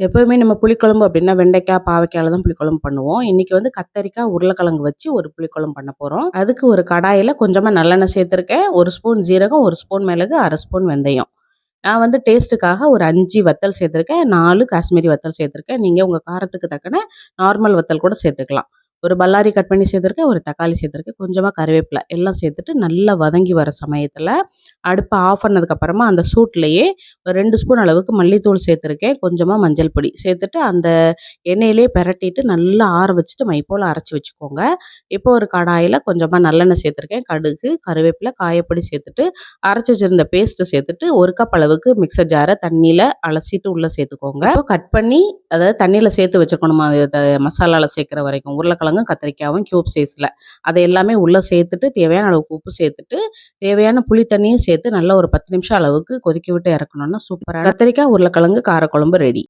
எப்பவுமே நம்ம புளிக்குழம்பு அப்படின்னா வெண்டைக்காய், பாவைக்காயில தான் புளிக்குழம்பு பண்ணுவோம். இன்னைக்கு வந்து கத்தரிக்காய், உருளைக்கிழங்கு வச்சு ஒரு புளிக்குழம்பு பண்ண போறோம். அதுக்கு ஒரு கடாயில கொஞ்சமா நல்லெண்ணெய் சேர்த்துருக்கேன். 1 ஸ்பூன் ஜீரகம், 1 ஸ்பூன் மிளகு, 1/2 ஸ்பூன் வெந்தயம். நான் வந்து டேஸ்ட்டுக்காக ஒரு 5 வத்தல் சேர்த்துருக்கேன். 4 காஷ்மீரி வத்தல் சேர்த்துருக்கேன். நீங்க உங்க காரத்துக்கு தக்கன நார்மல் வத்தல் கூட சேர்த்துக்கலாம். ஒரு பல்லாரி கட் பண்ணி சேர்த்துருக்கேன். ஒரு தக்காளி சேர்த்துருக்கேன். கொஞ்சமா கருவேப்பிலை எல்லாம் சேர்த்துட்டு நல்லா வதங்கி வர சமயத்துல, அடுப்ப ஆஃப் பண்ணதுக்கப்புறமா அந்த சூட்லயே ஒரு 2 ஸ்பூன் அளவுக்கு மல்லித்தூள் சேர்த்துருக்கேன். கொஞ்சமா மஞ்சள் பொடி சேர்த்துட்டு அந்த எண்ணெயிலேயே பெரட்டிட்டு நல்லா ஆற வச்சுட்டு மை போல அரைச்சு வச்சுக்கோங்க. இப்போ ஒரு கடாயில கொஞ்சமா நல்லெண்ணெய் சேர்த்துருக்கேன். கடுகு, கருவேப்பிலை, காயப்பொடி சேர்த்துட்டு அரைச்சு வச்சிருந்த பேஸ்ட்டு சேர்த்துட்டு 1 கப் அளவுக்கு மிக்ஸர் ஜார தண்ணியில அலசிட்டு உள்ள சேர்த்துக்கோங்க. இப்போ கட் பண்ணி அதாவது தண்ணியில சேர்த்து வச்சுக்கணுமா மசாலால சேர்க்கிற வரைக்கும். உருளைக்கிழங்கும், கத்திரிக்காயும் கியூப் சைஸ்ல. அதை எல்லாமே உள்ள சேர்த்துட்டு தேவையான அளவுக்கு உப்பு சேர்த்துட்டு, தேவையான புளி தண்ணியும் சேர்த்து நல்லா ஒரு 10 நிமிஷம் அளவுக்கு கொதிக்க விட்டு இறக்கணும்னா சூப்பரா கத்திரிக்காய், உருளைக்கிழங்கு காரக்குழம்பு ரெடி.